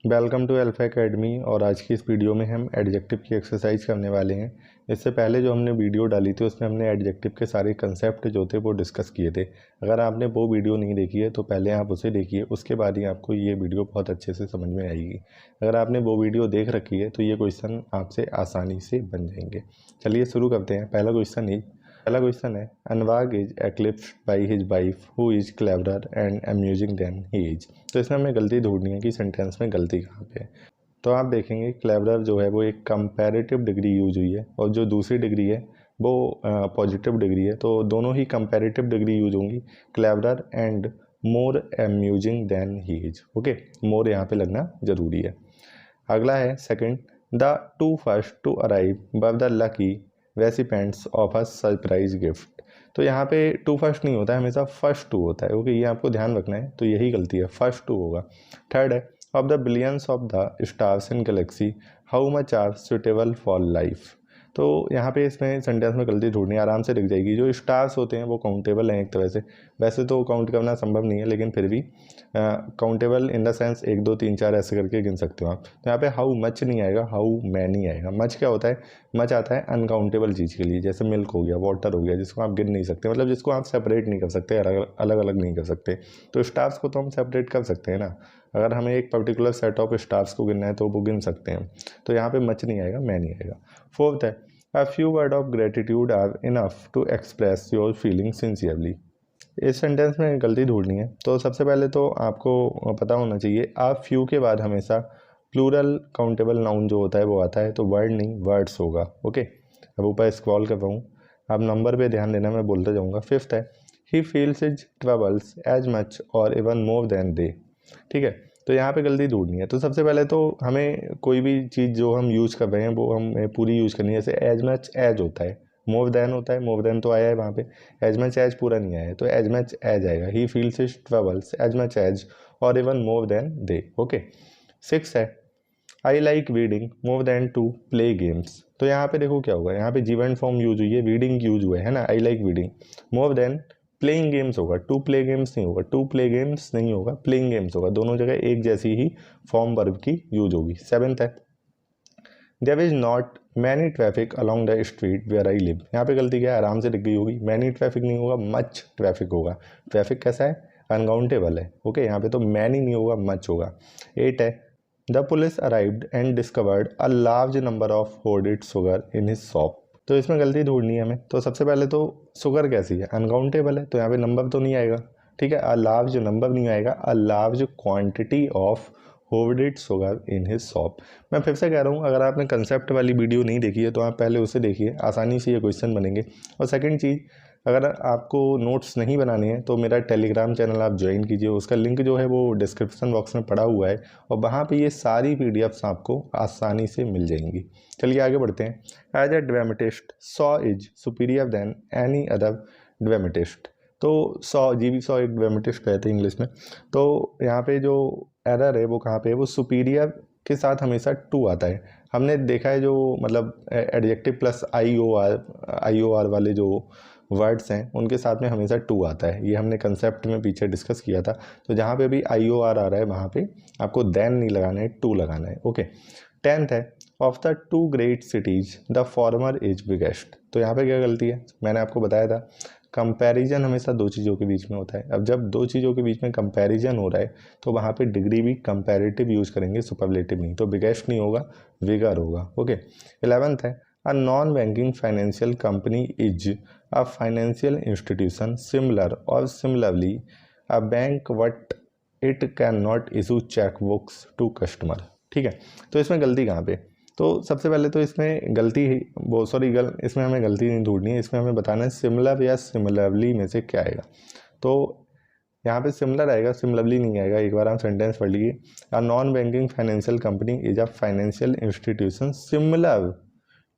Welcome to alpha academy. और आज की इस वीडियो में हम एडजेक्टिव की एक्सरसाइज करने वाले हैं। इससे पहले जो हमने वीडियो डाली थी उसमें हमने एडजेक्टिव के सारे कंसेप्ट जो थे वो डिस्कस किए थे। अगर आपने वो वीडियो नहीं देखी है तो पहले आप उसे देखिए, उसके बाद ही आपको ये वीडियो बहुत अच्छे से समझ में आएगी। अगर आपने वो वीडियो देख रखी है तो ये क्वेश्चन आपसे आसानी से बन जाएंगे। चलिए शुरू करते हैं। पहला क्वेश्चन है अनवाग is eclipsed by his wife who is cleverer and amusing than he is. तो इसमें हमें गलती ढूंढनी है कि सेंटेंस में गलती कहाँ पे है। तो आप देखेंगे क्लेवरर जो है वो एक कंपैरेटिव डिग्री यूज हुई है और जो दूसरी डिग्री है वो पॉजिटिव डिग्री है, तो दोनों ही कंपैरेटिव डिग्री यूज होंगी, cleverer and more amusing than he is. Okay, more यहाँ पे लगना जरूरी है। अगला है second, the two first to arrive were the lucky recipients of a surprise gift. तो यहाँ पे टू फर्स्ट नहीं होता है, हमेशा फर्स्ट टू होता है। ओके, ये आपको ध्यान रखना है, तो यही गलती है, फर्स्ट टू होगा। थर्ड है of the billions of the stars in galaxy how much are suitable for life. तो यहाँ पे इसमें सेंटेंस में गलती ढूंढनी आराम से दिख जाएगी। जो स्टार्स होते हैं वो काउंटेबल हैं एक तरह से, वैसे तो काउंट करना संभव नहीं है लेकिन फिर भी काउंटेबल इन द सेंस 1 2 3 4 ऐसे करके गिन सकते हो आप। तो यहाँ पे हाउ मच नहीं आएगा, हाउ मैनी आएगा। मच क्या होता है? मच आता है अनकाउंटेबल चीज़ के लिए, जैसे मिल्क हो गया, वाटर हो गया, जिसको आप गिन नहीं सकते, मतलब जिसको आप सेपरेट नहीं कर सकते, अलग अलग नहीं कर सकते। तो स्टार्स को तो हम सेपरेट कर सकते हैं ना, अगर हमें एक पर्टिकुलर सेट ऑफ स्टार्स को गिनना है तो वो गिन सकते हैं। तो यहाँ पे मच नहीं आएगा, मैनी आएगा। फोर्थ है a few word of gratitude are enough to express your feeling sincerely. इस सेंटेंस में गलती ढूंढनी है। तो सबसे पहले तो आपको पता होना चाहिए आ फ्यू के बाद हमेशा प्लूरल काउंटेबल नाउन जो होता है वो आता है, तो वर्ड नहीं वर्ड्स होगा। ओके, अब ऊपर स्क्रॉल कर रहा हूँ, अब नंबर पे ध्यान देना, मैं बोलते जाऊँगा। फिफ्थ है he feels his troubles as much और इवन मोर देन दे। ठीक है, तो यहाँ पे गलती ढूंढनी है। तो सबसे पहले तो हमें कोई भी चीज़ जो हम यूज़ कर रहे हैं वो हमें पूरी यूज़ करनी है। जैसे एज मच एज होता है, मोर देन होता है, मोर देन तो आया है वहाँ पे, एज मच एज पूरा नहीं आया है, तो एज मच एज आएगा। He feels his troubles as much as or even more than they. Okay, six है I like reading more than to play games. तो यहाँ पे देखो क्या होगा, यहाँ पे जीवन फॉर्म यूज हुई है, रीडिंग यूज हुआ है ना, आई like reading. More than playing games होगा, टू प्ले गेम्स नहीं होगा, टू प्ले गेम्स नहीं होगा, प्लेइंग गेम्स होगा। दोनों जगह एक जैसी ही फॉर्म वर्ब की यूज होगी। सेवेंथ है there is not many traffic along the street where I live. यहाँ पे गलती क्या है, आराम से लिख गई होगी, मैनी ट्रैफिक नहीं होगा, मच ट्रैफिक होगा। ट्रैफिक कैसा है? अनकाउंटेबल है। ओके, यहाँ पे तो मैनी नहीं होगा, मच होगा। एट है the police arrived and discovered a large number of hoarded sugar in his shop. तो इसमें गलती ढूंढनी है हमें। तो सबसे पहले तो शुगर कैसी है? अनकाउंटेबल है, तो यहाँ पे नंबर तो नहीं आएगा। ठीक है, अ लार्ज नंबर नहीं आएगा, a large quantity of hoarded sugar in his shop. मैं फिर से कह रहा हूँ, अगर आपने कंसेप्ट वाली वीडियो नहीं देखी है तो आप पहले उसे देखिए, आसानी से ये क्वेश्चन बनेंगे। और सेकंड चीज़, अगर आपको नोट्स नहीं बनाने हैं तो मेरा टेलीग्राम चैनल आप ज्वाइन कीजिए, उसका लिंक जो है वो डिस्क्रिप्शन बॉक्स में पड़ा हुआ है और वहाँ पे ये सारी पीडीएफ्स आपको आसानी से मिल जाएंगी। चलिए आगे बढ़ते हैं। As a dramatist Shaw is superior than any other dramatist. तो सॉ, जीवी सॉ एक ड्रामेटिस्ट कहते हैं इंग्लिश में। तो यहाँ पे जो एरर है वो कहाँ पे है, वो सुपीरियर के साथ हमेशा टू आता है। हमने देखा है जो मतलब एडजेक्टिव प्लस आई ओ आर वाले जो वर्ड्स हैं उनके साथ में हमेशा टू आता है। ये हमने कंसेप्ट में पीछे डिस्कस किया था। तो जहाँ पे भी आई ओ आर आ रहा है वहाँ पे आपको देन नहीं लगाना है, टू लगाना है। ओके, टेंथ है of the two great cities the former is biggest. तो यहाँ पे क्या गलती है? मैंने आपको बताया था कंपैरिजन हमेशा दो चीज़ों के बीच में होता है। अब जब दो चीज़ों के बीच में कंपैरिजन हो रहा है तो वहाँ पे डिग्री भी कंपैरेटिव यूज करेंगे, सुपरलेटिव नहीं। तो बिगेस्ट नहीं होगा, विगर होगा। ओके, 11th है a non banking financial company is a financial institution similar और similarly a bank what it can not issue cheque books to customer. ठीक है, तो इसमें गलती कहाँ पे? तो सबसे पहले तो इसमें गलती वो इसमें हमें गलती नहीं ढूंढनी है, इसमें हमें बताना है सिमिलर या सिमिलरली में से क्या आएगा। तो यहाँ पे सिमिलर आएगा, सिमिलरली नहीं आएगा। एक बार आप सेंटेंस पढ़ लीजिए, a non banking financial company is a financial institution similar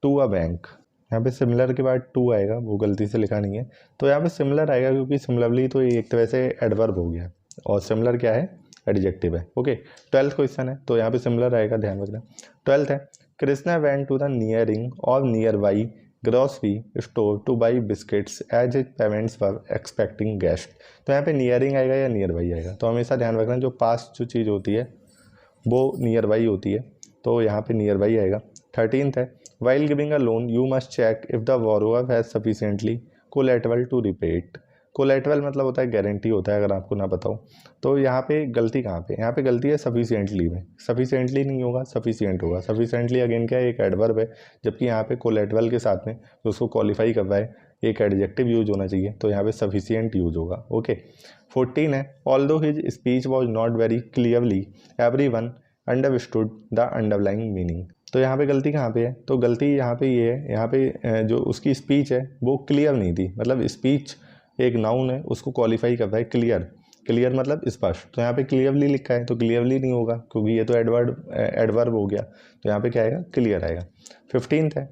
to a bank. यहाँ पे सिमिलर के बाद टू आएगा, वो गलती से लिखा नहीं है। तो यहाँ पे सिमिलर आएगा क्योंकि सिमिलरली तो ये एक तरह से एडवर्ब हो गया और सिमिलर क्या है? एडजेक्टिव है। ओके, 12th क्वेश्चन है तो यहाँ पे सिमिलर आएगा, ध्यान रखना। 12th है Krishna went to the nearing or nearby grocery store to buy biscuits as his parents were expecting guest. तो यहाँ पे नियरिंग आएगा या नियर बाई आएगा? तो हमेशा ध्यान रखना जो पास्ट जो चीज़ होती है वो नियर बाई होती है, तो यहाँ पे नियर बाई आएगा। 13th है while giving a loan you must check if the borrower has sufficiently collateral to repay it. Collateral मतलब होता है गारंटी होता है, अगर आपको ना पता हो। तो यहाँ पे गलती कहाँ पे, यहाँ पे गलती है सफिशिएंटली में। सफिशिएंटली नहीं होगा, सफिशिएंट होगा। सफिशिएंटली अगेन क्या है, एक एडवर्ब है, जबकि यहाँ पे कोलेटरल के साथ में तो उसको क्वालिफाई कर रहा है, एक एडजेक्टिव यूज होना चाहिए, तो यहाँ पे सफिशिएंट यूज होगा। ओके। 14 है although his speech was not very clearly everyone understood the underlying meaning. तो यहाँ पे गलती कहाँ पे है, तो गलती यहाँ पे ये है, यहाँ पे जो उसकी स्पीच है वो क्लियर नहीं थी। मतलब स्पीच एक नाउन है, उसको क्वालिफाई करता है क्लियर। क्लियर मतलब स्पष्ट, तो यहाँ पे क्लियरली लिखा है, तो क्लियरली नहीं होगा क्योंकि ये तो एडवर्ब हो गया, तो यहाँ पे क्या आएगा, क्लियर आएगा। 15th है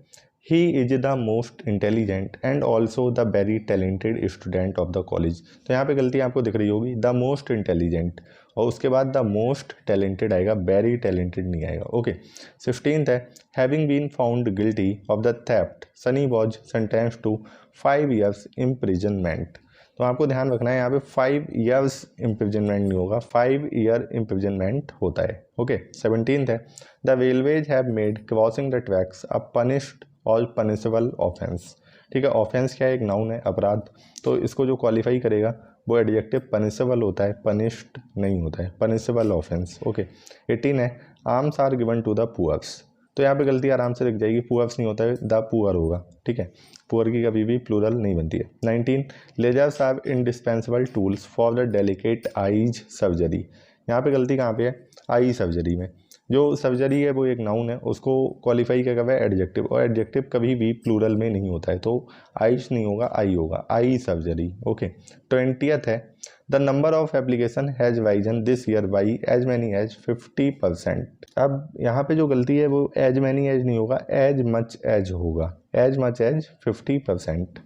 he is the most intelligent and also the very talented student of the college. तो यहाँ पे गलती आपको दिख रही होगी, द मोस्ट इंटेलिजेंट और उसके बाद द मोस्ट टैलेंटेड आएगा, वेरी टैलेंटेड नहीं आएगा। ओके। 16th है having been found guilty of the theft Sunny was sentenced to 5 years imprisonment. तो आपको ध्यान रखना है, यहाँ पे 5 years इम्प्रिजनमेंट नहीं होगा, 5 year इम्प्रिजनमेंट होता है। ओके। 17th है the railways have made crossing the tracks a punished और पनिशेबल ऑफेंस। ठीक है, ऑफेंस क्या है, एक नाउन है, अपराध, तो इसको जो क्वालिफाई करेगा वो एडजेक्टिव पनिशेबल होता है, पनिश्ड नहीं होता है, पनिशेबल ऑफेंस। ओके। 18 है arms are given to the poors. तो यहाँ पे गलती आराम से दिख जाएगी, पुअर्स नहीं होता है, द पुअर होगा। ठीक है, पुअर की कभी भी प्लूरल नहीं बनती है। 19 lasers are indispensable tools for the delicate eyes surgery. यहाँ पे गलती कहाँ पे है, आई सर्जरी में। जो सर्जरी है वो एक नाउन है, उसको क्वालिफाई क्या कर रहा है, एडजेक्टिव, और एडजेक्टिव कभी भी प्लूरल में नहीं होता है, तो आइश नहीं होगा, आई होगा, आई सर्जरी। ओके। 20th है the number of application has risen this year by as many as 50%। अब यहाँ पे जो गलती है वो एज मैनी एज नहीं होगा, एज मच एज होगा, एज मच एज 50%।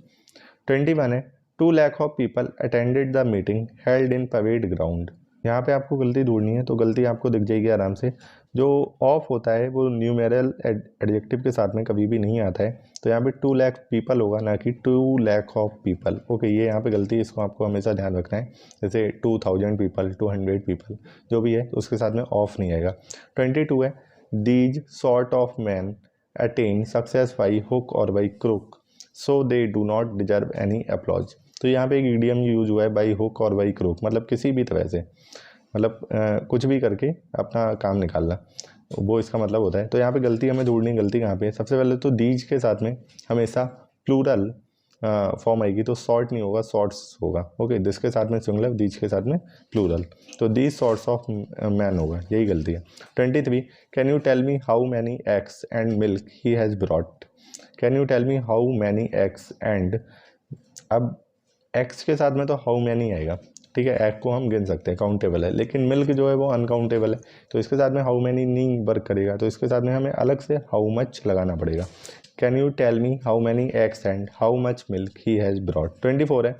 21 है 2 lakh of people attended the meeting held in parade ground. यहाँ पे आपको गलती ढूंढनी है, तो गलती आपको दिख जाएगी आराम से। जो ऑफ होता है वो न्यूमेरल एडजेक्टिव के साथ में कभी भी नहीं आता है, तो यहाँ पे 2 लाख पीपल होगा, ना कि 2 लाख ऑफ पीपल। ओके, ये यहाँ पे गलती है, इसको आपको हमेशा ध्यान रखना है। जैसे 2000 पीपल, 200 पीपल जो भी है, तो उसके साथ में ऑफ नहीं आएगा। 22 है these sort of man attain success by hook or by crook so they do not deserve any applause. तो यहाँ पे एक ईडियम यूज हुआ है, by hook or by crook, मतलब किसी भी तरह से, मतलब कुछ भी करके अपना काम निकालना, वो इसका मतलब होता है। तो यहाँ पे गलती हमें ढूंढनी, गलती कहाँ पे है, सबसे पहले तो दीज के साथ में हमेशा प्लूरल फॉर्म आएगी, तो सॉर्ट नहीं होगा, सॉर्ट्स होगा। ओके, दिस के साथ में सिंगुलर, दीज के साथ में प्लूरल, तो दीज सॉर्ट्स ऑफ मैन होगा, यही गलती है। 23 can you tell me how many eggs and milk he has brought. Can you tell me how many eggs and, अब एक्स के साथ में तो हाउ मैनी आएगा, ठीक है, एग को हम गिन सकते हैं, काउंटेबल है, लेकिन मिल्क जो है वो अनकाउंटेबल है, तो इसके साथ में हाउ मैनी नहीं वर्क करेगा, तो इसके साथ में हमें अलग से हाउ मच लगाना पड़ेगा। Can you tell me how many eggs and how much milk he has brought. 24 है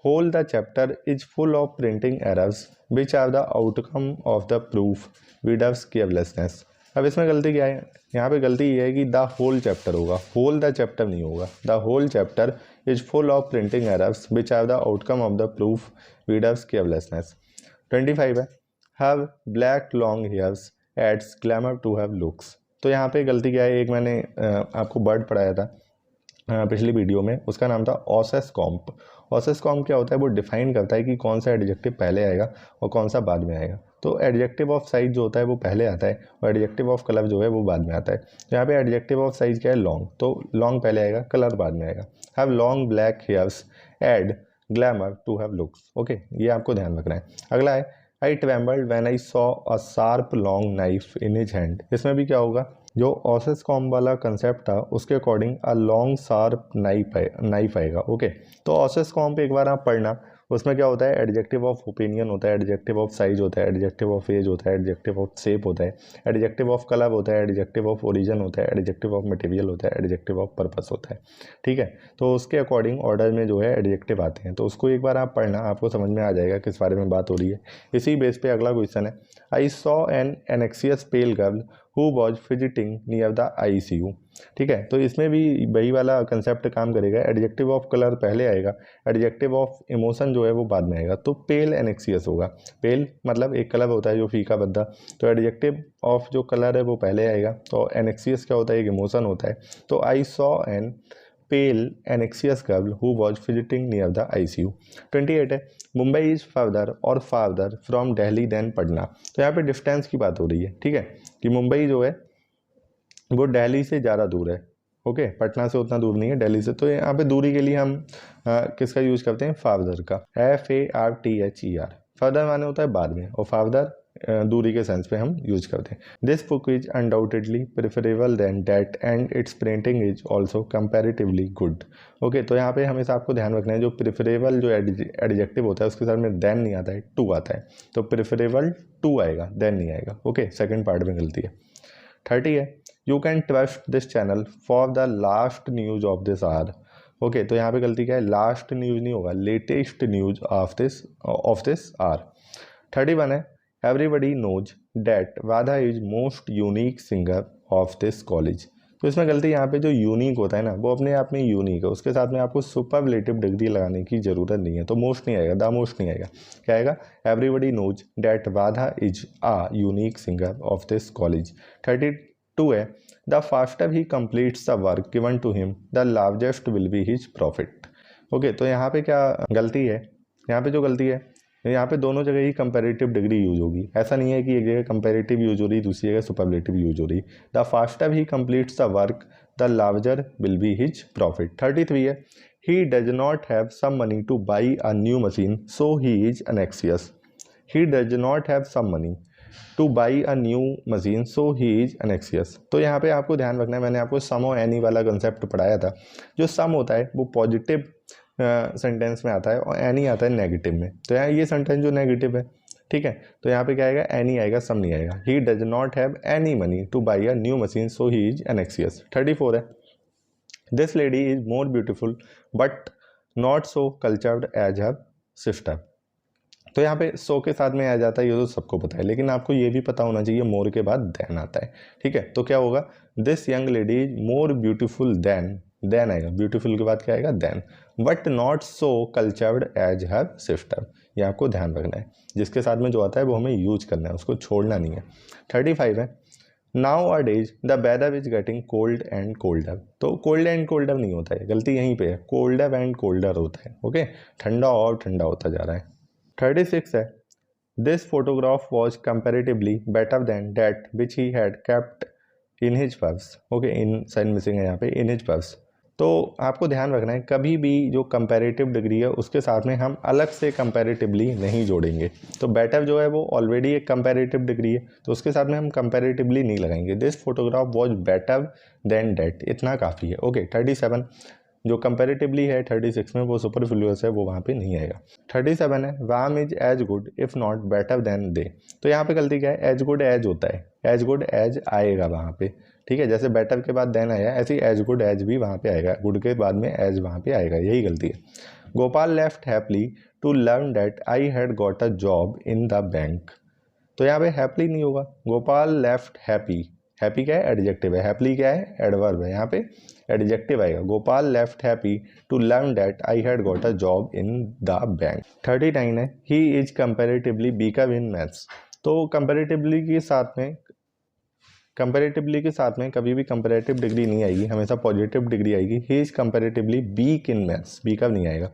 whole the chapter is full of printing errors which are the outcome of the proof readers carelessness. अब इसमें गलती क्या है, यहाँ पे गलती ये है कि द होल चैप्टर होगा, होल द चैप्टर नहीं होगा, the whole chapter is full of printing errors which are the outcome of the proof readers carelessness. 25 है have black long hairs adds glamour to have looks. तो यहाँ पे गलती क्या है, एक मैंने आपको वर्ड पढ़ाया था पिछली वीडियो में, उसका नाम था ऑसेस कॉम्प। ऑसेस कॉम्प क्या होता है, वो डिफाइन करता है कि कौन सा एडजेक्टिव पहले आएगा और कौन सा बाद में आएगा। तो एडजेक्टिव ऑफ साइज जो होता है वो पहले आता है और एडजेक्टिव ऑफ कलर जो है वो बाद में आता है। तो यहाँ पे एडजेक्टिव ऑफ साइज क्या है, लॉन्ग, तो लॉन्ग पहले आएगा, कलर बाद में आएगा। Have long black hairs add glamour to have looks. Okay, ये आपको ध्यान रखना है। अगला है I trembled when I saw a sharp long knife in his hand. इसमें भी क्या होगा, जो ऑसेस कॉम्प वाला कंसेप्ट था उसके according a long sharp knife आएगा। ओके, तो ऑसेस कॉम्प एक बार आप पढ़ना, उसमें क्या होता है, एडजेक्टिव ऑफ ओपिनियन होता है, एडजेक्टिव ऑफ साइज होता है, एडजेक्टिव ऑफ एज होता है, एडजेक्टिव ऑफ शेप होता है, एडजेक्टिव ऑफ कलर होता है, एडजेक्टिव ऑफ ओरिजिन होता है, एडजेक्टिव ऑफ मटेरियल होता है, एडजेक्टिव ऑफ पर्पस होता है। ठीक है, तो उसके अकॉर्डिंग ऑर्डर में जो है एडजेक्टिव आते हैं, तो उसको एक बार आप पढ़ना, आपको समझ में आ जाएगा किस बारे में बात हो रही है। इसी बेस पे अगला क्वेश्चन है I saw an anxious pale girl who was fidgeting near the ICU। ठीक है, तो इसमें भी वही वाला कंसेप्ट काम करेगा। एडजेक्टिव ऑफ कलर पहले आएगा, एडजेक्टिव ऑफ इमोशन जो है वो बाद में आएगा। तो पेल एनेक्सियस होगा। पेल मतलब एक कलर होता है जो फीका बद्दा, तो एडजेक्टिव ऑफ जो कलर है वो पहले आएगा। तो एनेक्सियस क्या होता है, एक इमोशन होता है। तो I saw an pale anxious girl who was fidgeting near the ICU। 28 है, मुंबई इज फर्दर और farther from Delhi than Patna. तो यहाँ पे डिस्टेंस की बात हो रही है। ठीक है, कि मुंबई जो है वो दिल्ली से ज़्यादा दूर है। ओके, पटना से उतना दूर नहीं है, दिल्ली से। तो यहाँ पे दूरी के लिए हम किसका यूज करते हैं, फार्दर का, FARTHER। फर्दर माने होता है बाद में, और फार्दर दूरी के सेंस पे हम यूज करते हैं। This book is undoubtedly preferable than that and its printing is also comparatively good. Okay, तो यहाँ पे हमेशा आपको ध्यान रखना है, जो प्रेफरेबल जो एडजेक्टिव होता है उसके साथ में देन नहीं आता है, टू आता है। तो प्रेफरेबल टू आएगा, देन नहीं आएगा। ओके, सेकेंड पार्ट में गलती है। 30 है, you can trust this channel for the last news of this hour. Okay, तो यहाँ पे गलती क्या है, लास्ट न्यूज नहीं होगा, latest news of this hour. 31 है, everybody knows that Radha is most unique singer of this college. तो इसमें गलती, यहाँ पे जो यूनिक होता है ना वो अपने आप में यूनिक है, उसके साथ में आपको सुपरलेटिव डिग्री लगाने की जरूरत नहीं है। तो मोस्ट नहीं आएगा, द मोस्ट नहीं आएगा, क्या आएगा, everybody knows that Radha is a unique singer of this college. 32 है, the faster he completes the work given to him the largest will be his profit. Okay, तो यहाँ पे क्या गलती है, यहाँ पे जो गलती है, यहाँ पे दोनों जगह ही कंपैरेटिव डिग्री यूज होगी। ऐसा नहीं है कि एक जगह कंपैरेटिव यूज हो रही, दूसरी जगह सुपरलेटिव यूज हो रही। The faster he completes the work the larger will be his profit. 33 है, he does not have some money to buy a new machine so he is anxious. He does not have some money to buy a new machine so he is anxious. तो यहाँ पे आपको ध्यान रखना है, मैंने आपको सम और एनी वाला कंसेप्ट पढ़ाया था। जो सम होता है वो पॉजिटिव सेंटेंस में आता है और एनी आता है नेगेटिव में। तो यहाँ ये सेंटेंस जो नेगेटिव है, ठीक है, तो यहाँ पे क्या आएगा, एनी आएगा, सम नहीं आएगा। He does not have any money to buy a new machine so he is anxious. 34 है, this lady is more beautiful but not so cultured as her sister. तो यहाँ पे सो के साथ में आ जाता है, ये तो सबको पता है, लेकिन आपको ये भी पता होना चाहिए मोर के बाद देन आता है। ठीक है, तो क्या होगा, this young lady is more beautiful than आएगा, ब्यूटीफुल के बाद क्या आएगा, than, but not so cultured as her sister. ये आपको ध्यान रखना है, जिसके साथ में जो आता है वो हमें यूज करना है, उसको छोड़ना नहीं है। 35 है, now a days the weather is getting cold and colder. तो कोल्ड एंड कोल्डर नहीं होता है, गलती यहीं पे है, कोल्डर एंड कोल्डर होता है। ओके, ठंडा और ठंडा होता जा रहा है। 36 है, this photograph was comparatively better than that which he had kept in his purse. Okay, in sign missing है यहाँ पे, इन हिज पर्स। तो आपको ध्यान रखना है, कभी भी जो कंपैरेटिव डिग्री है उसके साथ में हम अलग से कंपैरेटिवली नहीं जोड़ेंगे। तो बेटर जो है वो ऑलरेडी एक कंपैरेटिव डिग्री है, तो उसके साथ में हम कंपैरेटिवली नहीं लगाएंगे। This photograph was better than that, इतना काफ़ी है। ओके, 37 जो कंपैरेटिवली है 36 में, वो सुपरफ्लुअस है, वो वहाँ पे नहीं आएगा। 37 है, Ram is as good if not better than they. तो यहाँ पे गलती क्या है, एज गुड एज होता है, एज गुड एज आएगा वहाँ पे। ठीक है, जैसे बेटर के बाद देन आया, ऐसे ही एज गुड एज भी वहाँ पे आएगा, गुड के बाद में एज वहाँ पे आएगा, यही गलती है। Gopal left happily to learn that I had got a job in the bank. तो यहाँ पे हैप्पली नहीं होगा, गोपाल लेफ्ट हैप्पी। हैप्पी क्या है, एडजेक्टिव है, हैप्पली क्या है, एडवर्ब है, यहाँ पे एडजेक्टिव आएगा। Gopal left happy to learn that I had got a job in the bank. 39 है, he is comparatively weaker in maths. तो कंपेरेटिवली के साथ में कभी भी कंपेरेटिव डिग्री नहीं आएगी, हमेशा पॉजिटिव डिग्री आएगी। He is comparatively weak in maths, weaker नहीं आएगा।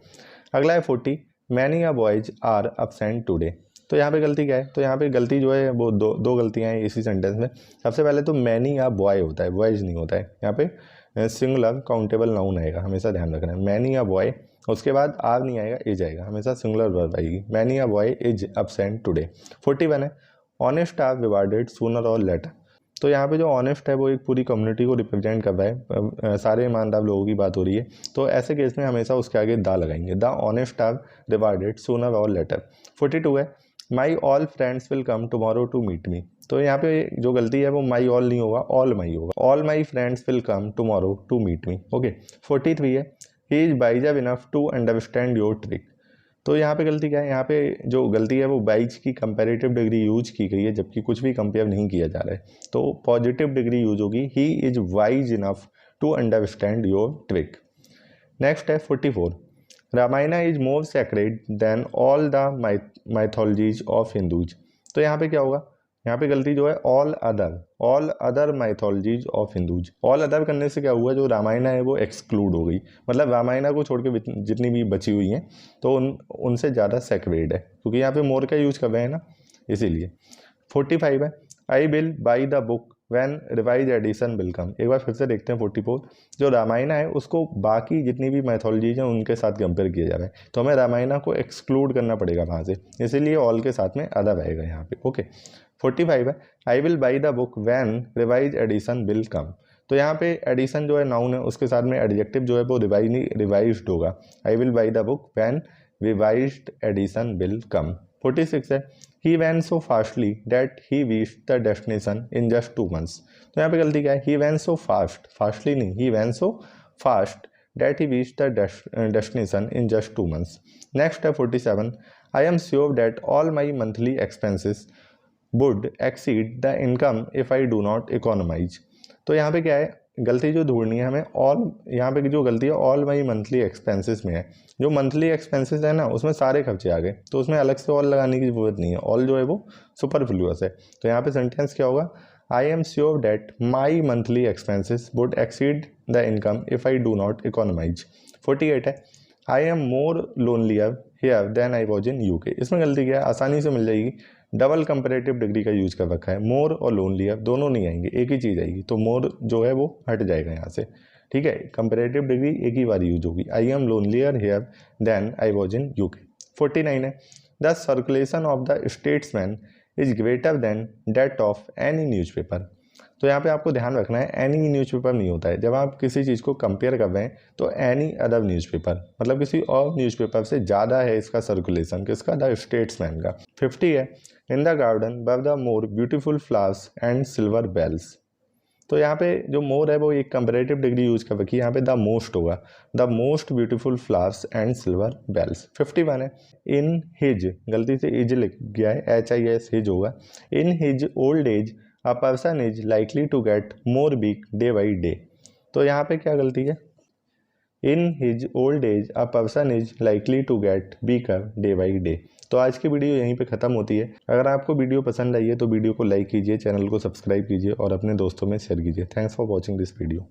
अगला है 40, many a boys are absent today. तो यहाँ पे गलती क्या है, तो यहाँ पे गलती जो है वो दो गलतियाँ हैं इसी सेंटेंस में। सबसे पहले तो मैनी अ बॉय होता है, बॉयज नहीं होता है। यहाँ पे सिंगुलर काउंटेबल नाउन आएगा, हमेशा ध्यान रखना है। मैनी अ बॉय, उसके बाद आर नहीं आएगा, इज आएगा, हमेशा सिंगुलर वर्ब आएगी। Many a boy is absent today. 41 है, honest are rewarded sooner or letter. तो यहाँ पे जो ऑनेस्ट है वो एक पूरी कम्युनिटी को रिप्रेजेंट कर रहा है, सारे ईमानदार लोगों की बात हो रही है। तो ऐसे केस में हमेशा उसके आगे दा लगाएंगे, the honest are rewarded sooner or later. 42 है, my all friends will come tomorrow to meet me. तो यहाँ पे जो गलती है वो माई ऑल नहीं होगा, ऑल माई होगा। All my friends will come tomorrow to meet me. Okay, 43 है, he is wiser enough to understand your trick. तो यहाँ पे गलती क्या है, यहाँ पे जो गलती है वो वाइज की कंपैरेटिव डिग्री यूज की गई है, जबकि कुछ भी कंपेयर नहीं किया जा रहा है। तो पॉजिटिव डिग्री यूज होगी, he is wise enough to understand your trick. Next है 44, Ramayana is more sacred than all the mythologies of Hindus. तो यहाँ पे क्या होगा, यहाँ पे गलती जो है all other mythologies of Hindus, all other करने से क्या हुआ, जो रामायण है वो एक्सक्लूड हो गई, मतलब रामायण को छोड़ के जितनी भी बची हुई हैं तो उनसे ज़्यादा सेक्रेड है, क्योंकि यहाँ पे मोर का यूज कर रहे हैं ना, इसीलिए। 45 है, I will buy the book when revise edition will come. एक बार फिर से देखते हैं 44, जो रामायण है उसको बाकी जितनी भी मैथोलॉजीज हैं उनके साथ कंपेयर किया जा रहा है, तो हमें रामायण को एक्सक्लूड करना पड़ेगा वहाँ से, इसीलिए ऑल के साथ में अदर आएगा यहाँ पे। ओके 45 है, I will buy the book when revise edition will come. तो यहाँ पे एडिशन जो है नाउन है, उसके साथ में एडजेक्टिव जो है वो रिवाइज्ड होगा, I will buy the book when revised edition will come. 46 है, he ran so fastly that he reached the destination in just 2 months। तो यहाँ पे गलती क्या है, ही वैन सो फास्टली नहीं, he ran so fast that he reached the destination in just 2 months। Next है 47, I am sure that all my monthly expenses would exceed the income if I do not economise. तो यहाँ पे क्या है, गलती जो ढूंढनी है हमें, ऑल, यहाँ पे जो गलती है ऑल माई मंथली एक्सपेंसेस में है, जो मंथली एक्सपेंसेस है ना उसमें सारे खर्चे आ गए, तो उसमें अलग से ऑल लगाने की जरूरत नहीं है, ऑल जो है वो सुपरफ्लुअस है। तो यहाँ पे सेंटेंस क्या होगा, I am sure that my monthly expenses would exceed the income if I do not economize. 48 है, I am more lonelier here than I was in UK. इसमें गलती क्या है, आसानी से मिल जाएगी, डबल कंपैरेटिव डिग्री का यूज कर रखा है, मोर और लोनलियर दोनों नहीं आएंगे, एक ही चीज़ आएगी, तो मोर जो है वो हट जाएगा यहाँ से, ठीक है। कंपैरेटिव डिग्री एक ही बार यूज होगी, I am lonelier here than I was in UK. 49 है, the circulation of the Statesman is greater than that of any newspaper. तो यहाँ पे आपको ध्यान रखना है, एनी न्यूज़पेपर नहीं होता है, जब आप किसी चीज़ को कंपेयर कर रहे हैं तो एनी अदर न्यूज़पेपर, मतलब किसी और न्यूज़पेपर से ज़्यादा है इसका सर्कुलेशन, किसका, द स्टेट्समैन का। 50 है, in the garden were the more beautiful flowers and silver bells. तो यहाँ पे जो मोर है वो एक कंपैरेटिव डिग्री यूज कर रखी है, यहाँ पे द मोस्ट होगा, the most beautiful flowers and silver bells. 51 है, इन हिज, गलती से इज लिख गया है, HIS हिज होगा, in his old age a person is likely to get more weak day by day. तो यहाँ पे क्या गलती है, in his old age a person is likely to get weaker day by day. तो आज की वीडियो यहीं पे ख़त्म होती है। अगर आपको वीडियो पसंद आई है तो वीडियो को लाइक कीजिए, चैनल को सब्सक्राइब कीजिए और अपने दोस्तों में शेयर कीजिए। Thanks for watching this video.